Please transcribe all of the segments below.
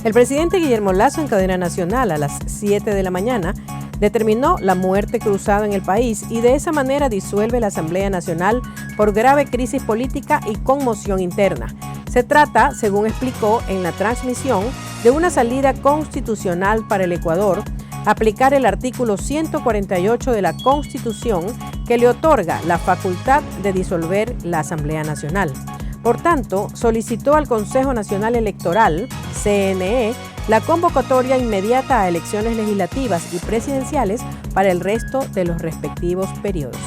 El presidente Guillermo Lasso, en cadena nacional a las 7 de la mañana, determinó la muerte cruzada en el país y de esa manera disuelve la Asamblea Nacional por grave crisis política y conmoción interna. Se trata, según explicó en la transmisión, de una salida constitucional para el Ecuador, aplicar el artículo 148 de la Constitución que le otorga la facultad de disolver la Asamblea Nacional. Por tanto, solicitó al Consejo Nacional Electoral, CNE, la convocatoria inmediata a elecciones legislativas y presidenciales para el resto de los respectivos periodos.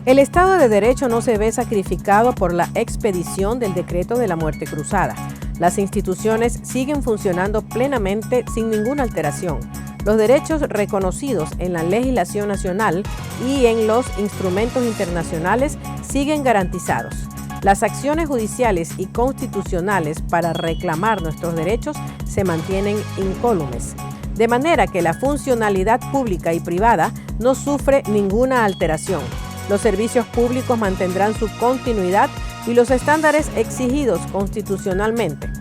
El Estado de Derecho no se ve sacrificado por la expedición del decreto de la muerte cruzada. Las instituciones siguen funcionando plenamente sin ninguna alteración. Los derechos reconocidos en la legislación nacional y en los instrumentos internacionales siguen garantizados. Las acciones judiciales y constitucionales para reclamar nuestros derechos se mantienen incólumes, de manera que la funcionalidad pública y privada no sufre ninguna alteración. Los servicios públicos mantendrán su continuidad y los estándares exigidos constitucionalmente.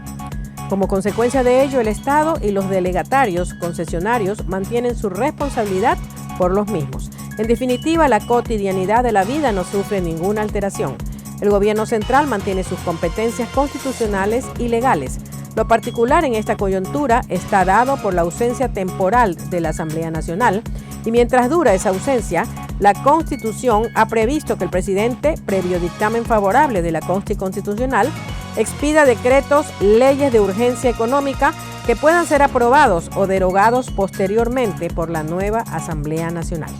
Como consecuencia de ello, el Estado y los delegatarios concesionarios mantienen su responsabilidad por los mismos. En definitiva, la cotidianidad de la vida no sufre ninguna alteración. El gobierno central mantiene sus competencias constitucionales y legales. Lo particular en esta coyuntura está dado por la ausencia temporal de la Asamblea Nacional y mientras dura esa ausencia, la Constitución ha previsto que el presidente, previo dictamen favorable de la Corte Constitucional, expida decretos, leyes de urgencia económica que puedan ser aprobados o derogados posteriormente por la nueva Asamblea Nacional.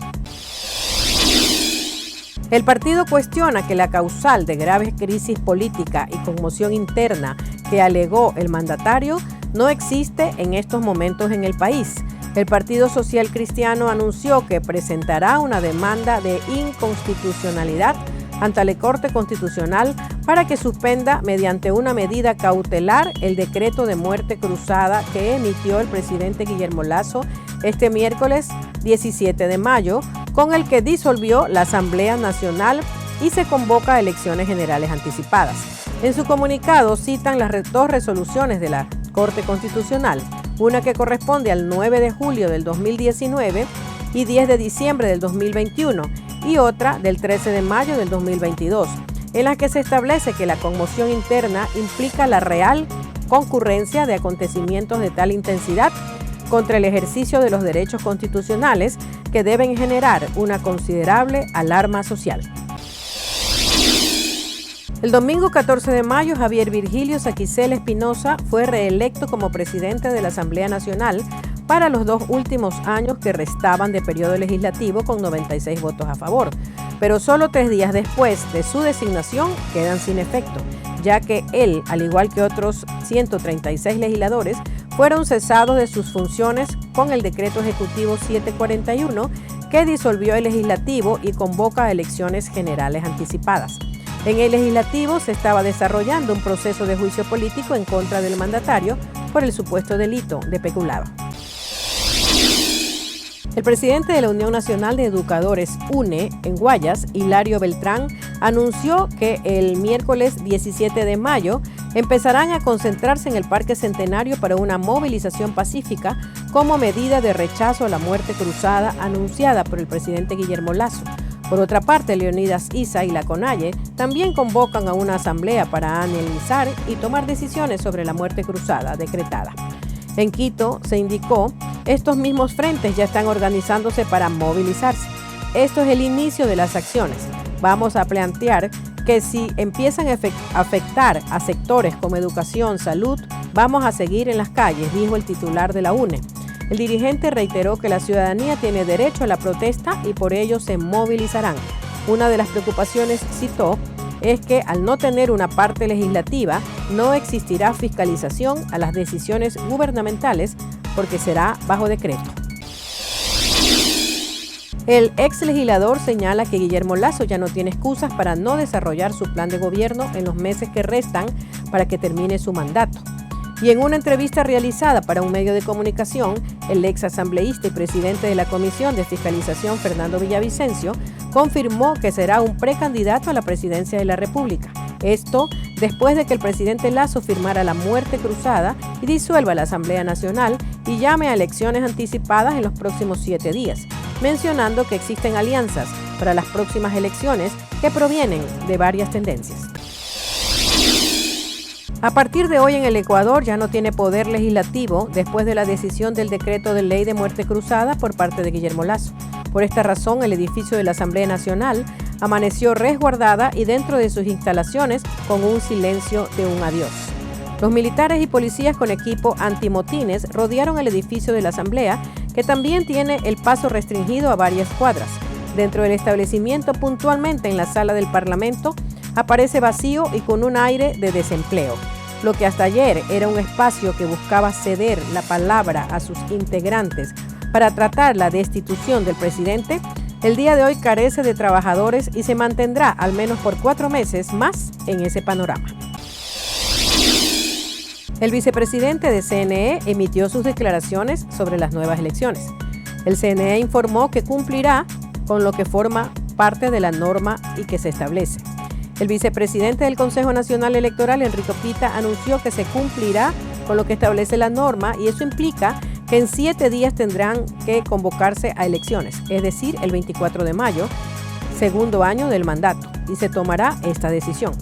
El partido cuestiona que la causal de grave crisis política y conmoción interna que alegó el mandatario no existe en estos momentos en el país. El Partido Social Cristiano anunció que presentará una demanda de inconstitucionalidad ante la Corte Constitucional para que suspenda mediante una medida cautelar el decreto de muerte cruzada que emitió el presidente Guillermo Lasso este miércoles 17 de mayo, con el que disolvió la Asamblea Nacional y se convoca a elecciones generales anticipadas. En su comunicado citan las dos resoluciones de la Corte Constitucional, una que corresponde al 9 de julio del 2019 y 10 de diciembre del 2021 y otra del 13 de mayo del 2022, en la que se establece que la conmoción interna implica la real concurrencia de acontecimientos de tal intensidad contra el ejercicio de los derechos constitucionales que deben generar una considerable alarma social. El domingo 14 de mayo, Javier Virgilio Saquicela Espinosa fue reelecto como presidente de la Asamblea Nacional para los 2 últimos años que restaban de periodo legislativo con 96 votos a favor, pero solo 3 días después de su designación quedan sin efecto, ya que él, al igual que otros 136 legisladores, fueron cesados de sus funciones con el decreto ejecutivo 741 que disolvió el legislativo y convoca a elecciones generales anticipadas. En el legislativo se estaba desarrollando un proceso de juicio político en contra del mandatario por el supuesto delito de peculado. El presidente de la Unión Nacional de Educadores, UNE, en Guayas, Hilario Beltrán, anunció que el miércoles 17 de mayo empezarán a concentrarse en el Parque Centenario para una movilización pacífica como medida de rechazo a la muerte cruzada anunciada por el presidente Guillermo Lasso. Por otra parte, Leonidas Issa y la CONAIE también convocan a una asamblea para analizar y tomar decisiones sobre la muerte cruzada decretada. En Quito se indicó, estos mismos frentes ya están organizándose para movilizarse. Esto es el inicio de las acciones. Vamos a plantear que si empiezan a afectar a sectores como educación, salud, vamos a seguir en las calles, dijo el titular de la UNE. El dirigente reiteró que la ciudadanía tiene derecho a la protesta y por ello se movilizarán. Una de las preocupaciones, citó, es que al no tener una parte legislativa, no existirá fiscalización a las decisiones gubernamentales porque será bajo decreto. El ex legislador señala que Guillermo Lasso ya no tiene excusas para no desarrollar su plan de gobierno en los meses que restan para que termine su mandato. Y en una entrevista realizada para un medio de comunicación, el ex asambleísta y presidente de la Comisión de Fiscalización, Fernando Villavicencio, confirmó que será un precandidato a la presidencia de la República. Esto después de que el presidente Lasso firmara la muerte cruzada y disuelva la Asamblea Nacional y llame a elecciones anticipadas en los próximos 7 días, mencionando que existen alianzas para las próximas elecciones que provienen de varias tendencias. A partir de hoy en el Ecuador ya no tiene poder legislativo después de la decisión del decreto de ley de muerte cruzada por parte de Guillermo Lasso. Por esta razón, el edificio de la Asamblea Nacional amaneció resguardada y dentro de sus instalaciones con un silencio de un adiós. Los militares y policías con equipo antimotines rodearon el edificio de la Asamblea, que también tiene el paso restringido a varias cuadras. Dentro del establecimiento, puntualmente en la sala del Parlamento, aparece vacío y con un aire de desempleo. Lo que hasta ayer era un espacio que buscaba ceder la palabra a sus integrantes para tratar la destitución del presidente, el día de hoy carece de trabajadores y se mantendrá al menos por 4 meses más en ese panorama. El vicepresidente de CNE emitió sus declaraciones sobre las nuevas elecciones. El CNE informó que cumplirá con lo que forma parte de la norma y que se establece. El vicepresidente del Consejo Nacional Electoral, Enrique Pita, anunció que se cumplirá con lo que establece la norma y eso implica que en 7 días tendrán que convocarse a elecciones, es decir, el 24 de mayo, segundo año del mandato, y se tomará esta decisión.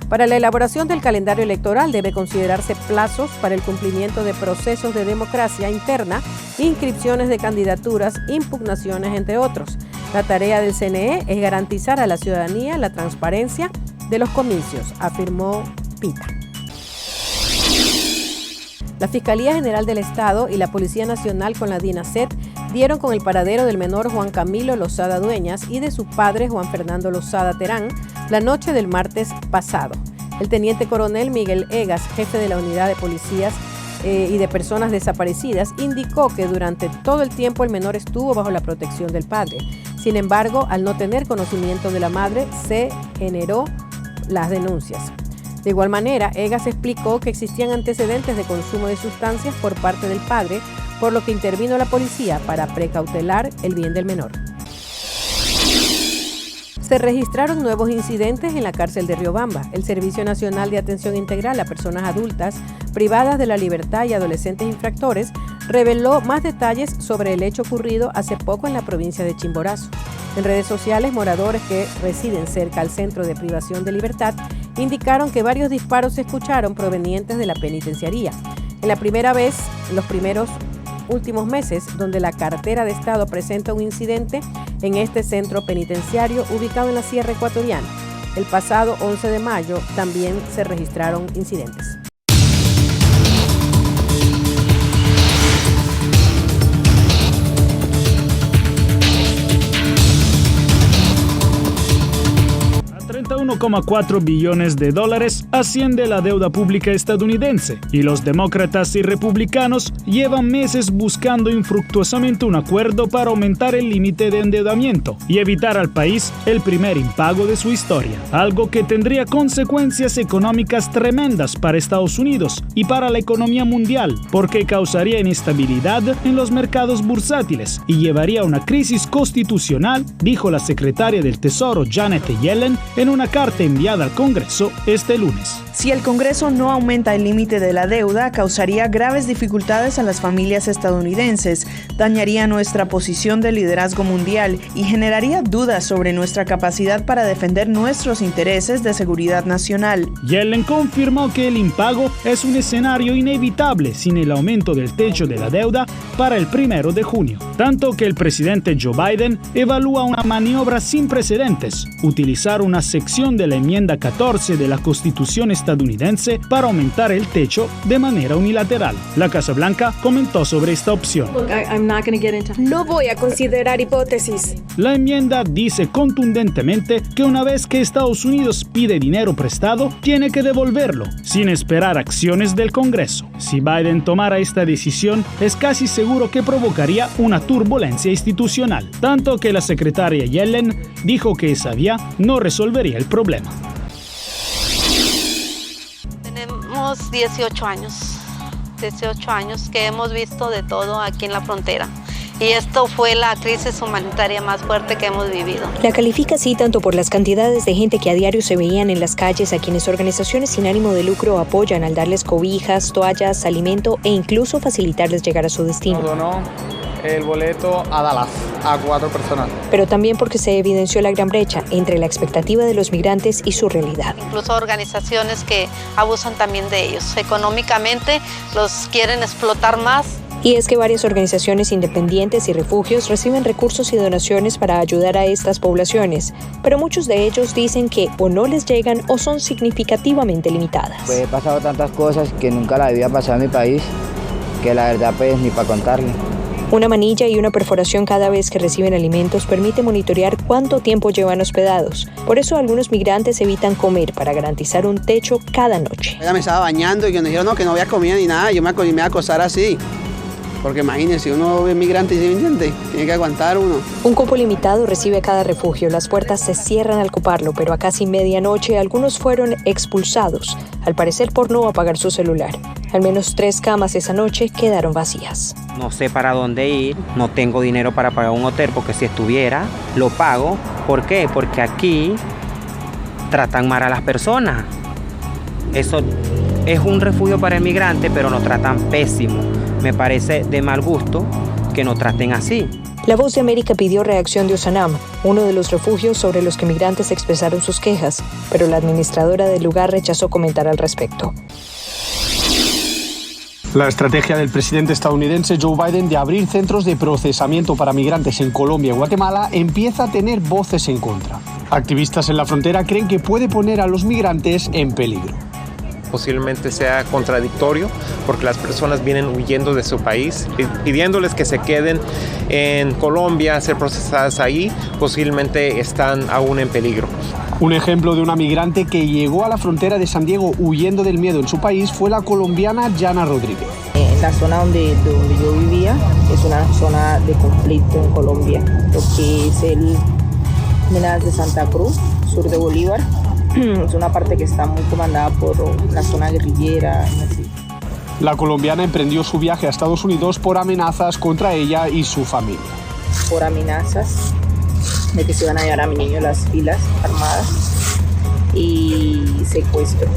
Para la elaboración del calendario electoral debe considerarse plazos para el cumplimiento de procesos de democracia interna, inscripciones de candidaturas, impugnaciones, entre otros. La tarea del CNE es garantizar a la ciudadanía la transparencia de los comicios, afirmó Pita. La Fiscalía General del Estado y la Policía Nacional con la DINASET dieron con el paradero del menor Juan Camilo Lozada Dueñas y de su padre Juan Fernando Lozada Terán la noche del martes pasado. El teniente coronel Miguel Egas, jefe de la unidad de policías y de personas desaparecidas, indicó que durante todo el tiempo el menor estuvo bajo la protección del padre. Sin embargo, al no tener conocimiento de la madre, se generó las denuncias. De igual manera, Egas explicó que existían antecedentes de consumo de sustancias por parte del padre, por lo que intervino la policía para precautelar el bien del menor. Se registraron nuevos incidentes en la cárcel de Riobamba. El Servicio Nacional de Atención Integral a Personas Adultas privadas de la libertad y adolescentes infractores reveló más detalles sobre el hecho ocurrido hace poco en la provincia de Chimborazo. En redes sociales, moradores que residen cerca al centro de privación de libertad indicaron que varios disparos se escucharon provenientes de la penitenciaría. En la primera vez, los últimos meses, donde la cartera de Estado presenta un incidente en este centro penitenciario ubicado en la Sierra Ecuatoriana. El pasado 11 de mayo también se registraron incidentes. $31,4 billones asciende la deuda pública estadounidense y los demócratas y republicanos llevan meses buscando infructuosamente un acuerdo para aumentar el límite de endeudamiento y evitar al país el primer impago de su historia, algo que tendría consecuencias económicas tremendas para Estados Unidos y para la economía mundial, porque causaría inestabilidad en los mercados bursátiles y llevaría a una crisis constitucional, dijo la secretaria del Tesoro Janet Yellen en una carta enviada al Congreso este lunes. Si el Congreso no aumenta el límite de la deuda, causaría graves dificultades a las familias estadounidenses, dañaría nuestra posición de liderazgo mundial y generaría dudas sobre nuestra capacidad para defender nuestros intereses de seguridad nacional. Yellen confirmó que el impago es un escenario inevitable sin el aumento del techo de la deuda para el 1 de junio, tanto que el presidente Joe Biden evalúa una maniobra sin precedentes, utilizar una sección de la enmienda 14 de la Constitución estadounidense para aumentar el techo de manera unilateral. La Casa Blanca comentó sobre esta opción. No voy a considerar hipótesis. La enmienda dice contundentemente que una vez que Estados Unidos pide dinero prestado, tiene que devolverlo, sin esperar acciones del Congreso. Si Biden tomara esta decisión, es casi seguro que provocaría una turbulencia institucional, tanto que la secretaria Yellen dijo que esa vía no resolvería el problema. Tenemos 18 años que hemos visto de todo aquí en la frontera Y esto fue la crisis humanitaria más fuerte que hemos vivido. La califica así tanto por las cantidades de gente que a diario se veían en las calles, a quienes organizaciones sin ánimo de lucro apoyan al darles cobijas, toallas, alimento e incluso facilitarles llegar a su destino. Nos donó el boleto a Dallas a 4 personas. Pero también porque se evidenció la gran brecha entre la expectativa de los migrantes y su realidad. Incluso organizaciones que abusan también de ellos. Económicamente los quieren explotar más. Y es que varias organizaciones independientes y refugios reciben recursos y donaciones para ayudar a estas poblaciones, pero muchos de ellos dicen que o no les llegan o son significativamente limitadas. Pues he pasado tantas cosas que nunca la había pasado en mi país, que la verdad pues ni para contarle. Una manilla y una perforación cada vez que reciben alimentos permite monitorear cuánto tiempo llevan hospedados. Por eso algunos migrantes evitan comer para garantizar un techo cada noche. Ella me estaba bañando y me dijeron no, que no había comida ni nada, yo me voy a acostar así. Porque imagínense, uno es migrante y se entiende, tiene que aguantar uno. Un cupo limitado recibe cada refugio. Las puertas se cierran al coparlo, pero a casi medianoche algunos fueron expulsados, al parecer por no apagar su celular. Al menos 3 camas esa noche quedaron vacías. No sé para dónde ir, no tengo dinero para pagar un hotel, porque si estuviera, lo pago. ¿Por qué? Porque aquí tratan mal a las personas. Eso es un refugio para el migrante, pero nos tratan pésimo. Me parece de mal gusto que nos traten así. La Voz de América pidió reacción de Osanam, uno de los refugios sobre los que migrantes expresaron sus quejas, pero la administradora del lugar rechazó comentar al respecto. La estrategia del presidente estadounidense Joe Biden de abrir centros de procesamiento para migrantes en Colombia y Guatemala empieza a tener voces en contra. Activistas en la frontera creen que puede poner a los migrantes en peligro. Posiblemente sea contradictorio porque las personas vienen huyendo de su país, pidiéndoles que se queden en Colombia, ser procesadas ahí, posiblemente están aún en peligro. Un ejemplo de una migrante que llegó a la frontera de San Diego huyendo del miedo en su país fue la colombiana Yana Rodríguez. La zona donde yo vivía es una zona de conflicto en Colombia, lo que es el Minas de Santa Cruz, sur de Bolívar. Es una parte que está muy comandada por la zona guerrillera. La colombiana emprendió su viaje a Estados Unidos por amenazas contra ella y su familia. Por amenazas de que se iban a llevar a mi niño las filas armadas y secuestro.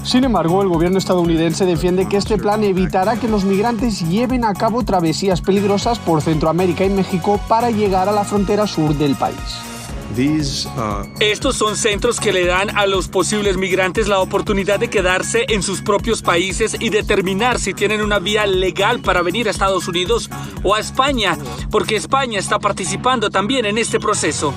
Sin embargo, el gobierno estadounidense defiende que este plan evitará que los migrantes lleven a cabo travesías peligrosas por Centroamérica y México para llegar a la frontera sur del país. Estos son centros que le dan a los posibles migrantes la oportunidad de quedarse en sus propios países y determinar si tienen una vía legal para venir a Estados Unidos o a España, porque España está participando también en este proceso.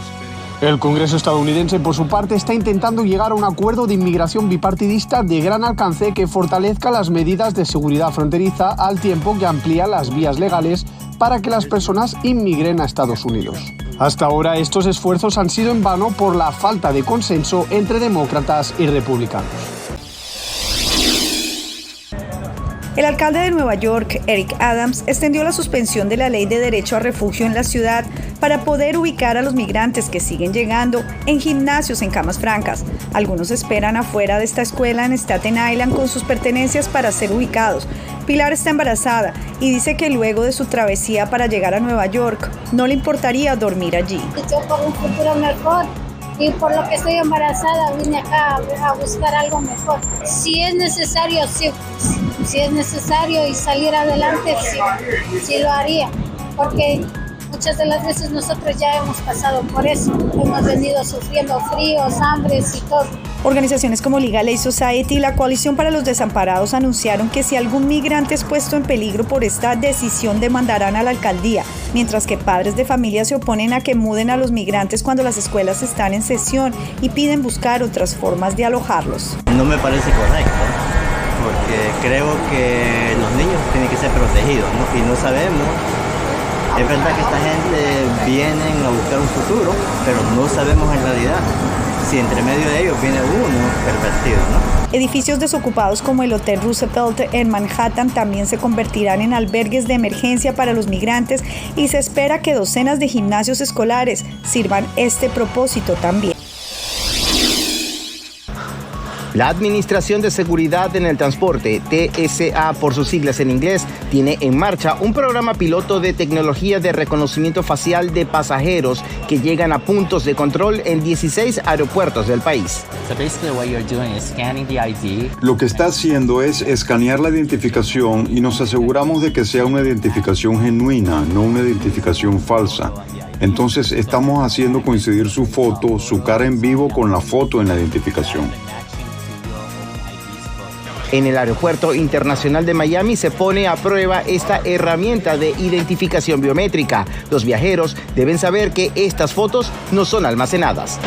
El Congreso estadounidense, por su parte, está intentando llegar a un acuerdo de inmigración bipartidista de gran alcance que fortalezca las medidas de seguridad fronteriza al tiempo que amplía las vías legales para que las personas inmigren a Estados Unidos. Hasta ahora, estos esfuerzos han sido en vano por la falta de consenso entre demócratas y republicanos. El alcalde de Nueva York, Eric Adams, extendió la suspensión de la ley de derecho a refugio en la ciudad para poder ubicar a los migrantes que siguen llegando en gimnasios en camas francas. Algunos esperan afuera de esta escuela en Staten Island con sus pertenencias para ser ubicados. Pilar está embarazada y dice que luego de su travesía para llegar a Nueva York, no le importaría dormir allí. Yo por un futuro mejor y por lo que estoy embarazada vine acá a buscar algo mejor. Si es necesario, sí. Si es necesario y salir adelante, sí lo haría, porque muchas de las veces nosotros ya hemos pasado por eso, hemos venido sufriendo fríos, hambres y todo. Organizaciones como Legal Aid Society y la Coalición para los Desamparados anunciaron que si algún migrante es puesto en peligro por esta decisión demandarán a la alcaldía, mientras que padres de familia se oponen a que muden a los migrantes cuando las escuelas están en sesión y piden buscar otras formas de alojarlos. No me parece correcto, porque creo que los niños tienen que ser protegidos, ¿no? Y no sabemos, es verdad que esta gente viene a buscar un futuro, pero no sabemos en realidad si entre medio de ellos viene uno pervertido, ¿no? Edificios desocupados como el Hotel Roosevelt en Manhattan también se convertirán en albergues de emergencia para los migrantes y se espera que docenas de gimnasios escolares sirvan este propósito también. La Administración de Seguridad en el Transporte, TSA por sus siglas en inglés, tiene en marcha un programa piloto de tecnología de reconocimiento facial de pasajeros que llegan a puntos de control en 16 aeropuertos del país. Lo que está haciendo es escanear la identificación y nos aseguramos de que sea una identificación genuina, no una identificación falsa. Entonces estamos haciendo coincidir su foto, su cara en vivo con la foto en la identificación. En el Aeropuerto Internacional de Miami se pone a prueba esta herramienta de identificación biométrica. Los viajeros deben saber que estas fotos no son almacenadas.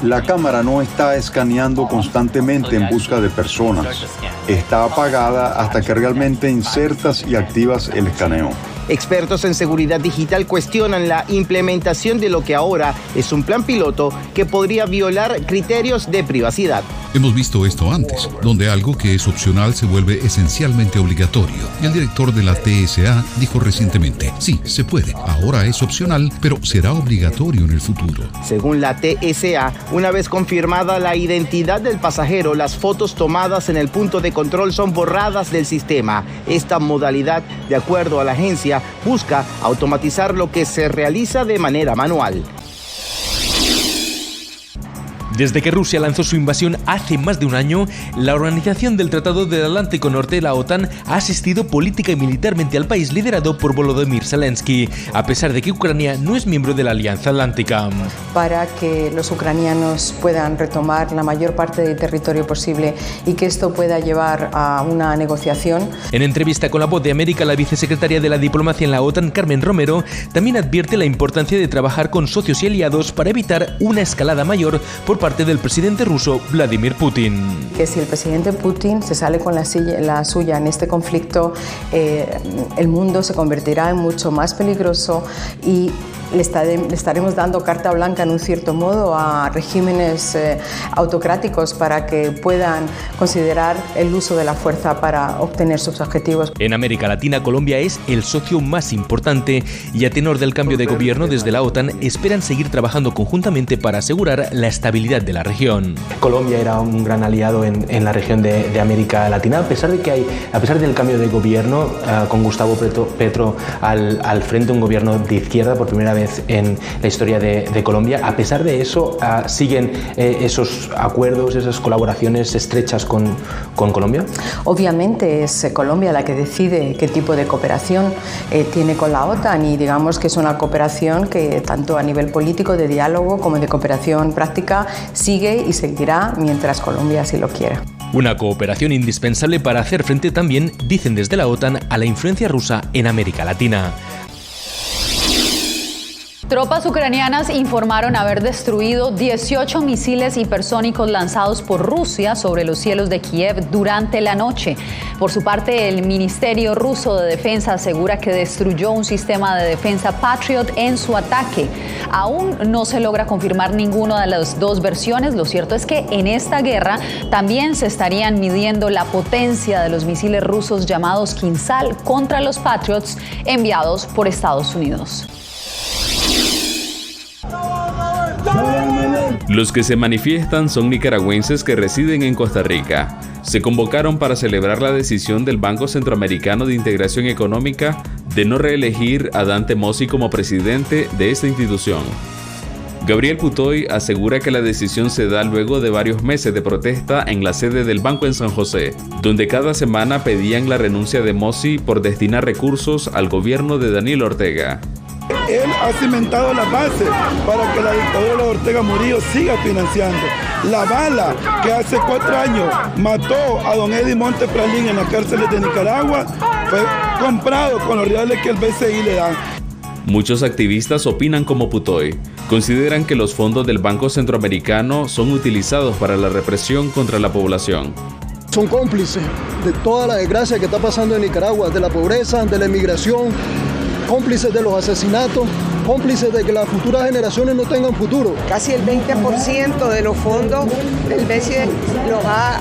La cámara no está escaneando constantemente en busca de personas. Está apagada hasta que realmente insertas y activas el escaneo. Expertos en seguridad digital cuestionan la implementación de lo que ahora es un plan piloto que podría violar criterios de privacidad. Hemos visto esto antes, donde algo que es opcional se vuelve esencialmente obligatorio. Y el director de la TSA dijo recientemente, sí, se puede, ahora es opcional, pero será obligatorio en el futuro. Según la TSA, una vez confirmada la identidad del pasajero, las fotos tomadas en el punto de control son borradas del sistema. Esta modalidad, de acuerdo a la agencia, busca automatizar lo que se realiza de manera manual. Desde que Rusia lanzó su invasión hace más de un año, la Organización del Tratado del Atlántico Norte, la OTAN, ha asistido política y militarmente al país liderado por Volodymyr Zelensky, a pesar de que Ucrania no es miembro de la Alianza Atlántica. Para que los ucranianos puedan retomar la mayor parte del territorio posible y que esto pueda llevar a una negociación. En entrevista con La Voz de América, la vicesecretaria de la diplomacia en la OTAN, Carmen Romero, también advierte la importancia de trabajar con socios y aliados para evitar una escalada mayor por parte del presidente ruso Vladimir Putin. Que si el presidente Putin se sale con la suya en este conflicto, el mundo se convertirá en mucho más peligroso y le estaremos dando carta blanca en un cierto modo a regímenes autocráticos para que puedan considerar el uso de la fuerza para obtener sus objetivos. En América Latina, Colombia es el socio más importante y a tenor del cambio de gobierno desde la OTAN esperan seguir trabajando conjuntamente para asegurar la estabilidad de la región. Colombia era un gran aliado en la región de América Latina, a pesar del cambio de gobierno con Gustavo Petro al frente, un gobierno de izquierda por primera vez en la historia de Colombia. A pesar de eso, ¿siguen esos acuerdos, esas colaboraciones estrechas con Colombia? Obviamente es Colombia la que decide qué tipo de cooperación tiene con la OTAN y digamos que es una cooperación que tanto a nivel político, de diálogo, como de cooperación práctica sigue y seguirá mientras Colombia así lo quiera. Una cooperación indispensable para hacer frente también, dicen desde la OTAN, a la influencia rusa en América Latina. Tropas ucranianas informaron haber destruido 18 misiles hipersónicos lanzados por Rusia sobre los cielos de Kiev durante la noche. Por su parte, el Ministerio Ruso de Defensa asegura que destruyó un sistema de defensa Patriot en su ataque. Aún no se logra confirmar ninguna de las dos versiones. Lo cierto es que en esta guerra también se estarían midiendo la potencia de los misiles rusos llamados Kinzhal contra los Patriots enviados por Estados Unidos. Los que se manifiestan son nicaragüenses que residen en Costa Rica. Se convocaron para celebrar la decisión del Banco Centroamericano de Integración Económica de no reelegir a Dante Mossi como presidente de esta institución. Gabriel Putoy asegura que la decisión se da luego de varios meses de protesta en la sede del banco en San José, donde cada semana pedían la renuncia de Mossi por destinar recursos al gobierno de Daniel Ortega. Él ha cimentado las bases para que la dictadura de Ortega Murillo siga financiando. La bala que hace 4 años mató a don Eddie Montepralín en las cárceles de Nicaragua fue comprado con los reales que el BCI le da. Muchos activistas opinan como Putoy. Consideran que los fondos del Banco Centroamericano son utilizados para la represión contra la población. Son cómplices de toda la desgracia que está pasando en Nicaragua, de la pobreza, de la emigración, cómplices de los asesinatos, cómplices de que las futuras generaciones no tengan futuro. Casi el 20% de los fondos del BCE los ha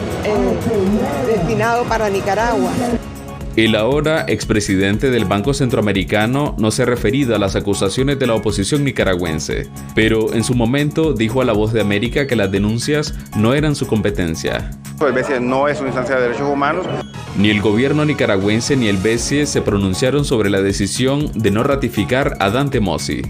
destinado para Nicaragua. El ahora expresidente del Banco Centroamericano no se ha referido a las acusaciones de la oposición nicaragüense, pero en su momento dijo a La Voz de América que las denuncias no eran su competencia. El BCE no es una instancia de derechos humanos. Ni el gobierno nicaragüense ni el BCE se pronunciaron sobre la decisión de no ratificar a Dante Mossi.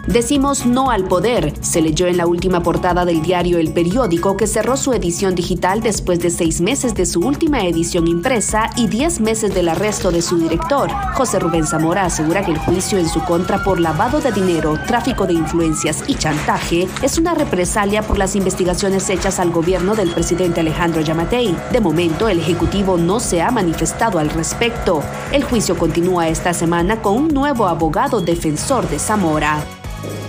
Decimos no al poder, se leyó en la última portada del diario El Periódico, que cerró su edición digital después de 6 meses de su última edición impresa y 10 meses del arresto de su director. José Rubén Zamora asegura que el juicio en su contra por lavado de dinero, tráfico de influencias y chantaje es una represalia por las investigaciones hechas al gobierno del presidente Alejandro Yamatei. De momento, el Ejecutivo no se ha manifestado al respecto. El juicio continúa esta semana con un nuevo abogado defensor de Zamora.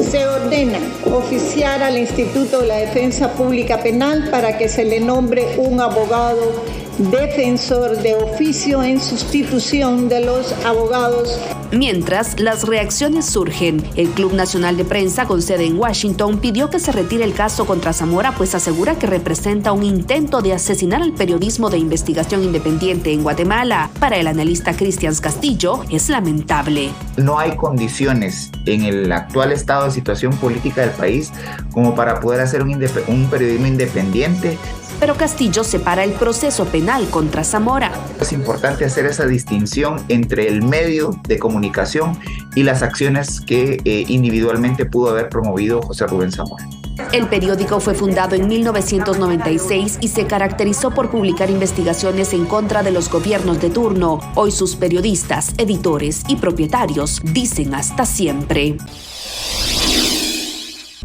Se ordena oficiar al Instituto de la Defensa Pública Penal para que se le nombre un abogado defensor de oficio en sustitución de los abogados. Mientras las reacciones surgen, el Club Nacional de Prensa con sede en Washington pidió que se retire el caso contra Zamora, pues asegura que representa un intento de asesinar al periodismo de investigación independiente en Guatemala. Para el analista Cristian Castillo, es lamentable. No hay condiciones en el actual estado de situación política del país como para poder hacer un periodismo independiente. Pero Castillo separa el proceso penal contra Zamora. Es importante hacer esa distinción entre el medio de comunicación y las acciones que individualmente pudo haber promovido José Rubén Zamora. El periódico fue fundado en 1996 y se caracterizó por publicar investigaciones en contra de los gobiernos de turno. Hoy sus periodistas, editores y propietarios dicen hasta siempre.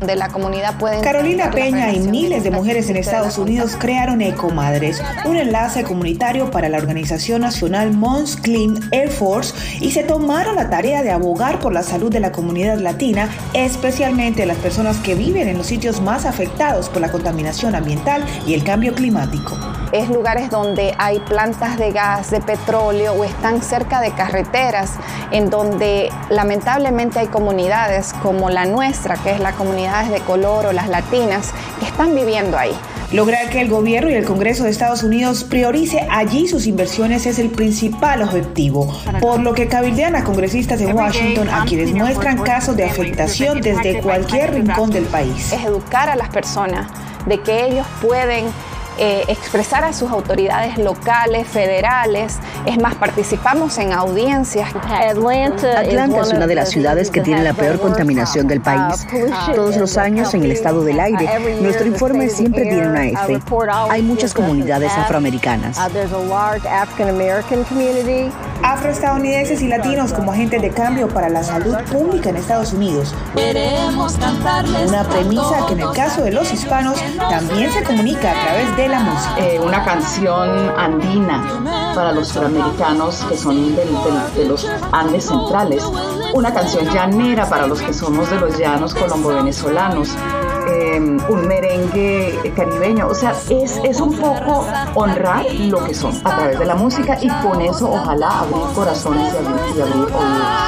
De la comunidad pueden... Carolina Peña y miles de mujeres en Estados Unidos crearon Ecomadres, un enlace comunitario para la organización nacional Moms Clean Air Force, y se tomaron la tarea de abogar por la salud de la comunidad latina, especialmente las personas que viven en los sitios más afectados por la contaminación ambiental y el cambio climático. Es lugares donde hay plantas de gas, de petróleo, o están cerca de carreteras, en donde lamentablemente hay comunidades como la nuestra, que es la comunidad de color o las latinas, que están viviendo ahí. Lograr que el gobierno y el Congreso de Estados Unidos priorice allí sus inversiones es el principal objetivo, por lo que cabildean a congresistas de Washington a quienes muestran casos de afectación desde cualquier rincón del país. Es educar a las personas de que ellos pueden expresar a sus autoridades locales, federales. Es más, participamos en audiencias. Atlanta es una de las ciudades que tiene la peor contaminación del país. Todos los años en el estado del aire, nuestro informe siempre tiene una F. Hay muchas comunidades afroamericanas. Afroestadounidenses y latinos como agentes de cambio para la salud pública en Estados Unidos. Una premisa que en el caso de los hispanos también se comunica a través de la música. Una canción andina para los suramericanos que son de los Andes centrales. Una canción llanera para los que somos de los llanos colombo-venezolanos. Un merengue caribeño, o sea, es un poco honrar lo que son a través de la música, y con eso ojalá abrir corazones y abrir oídos.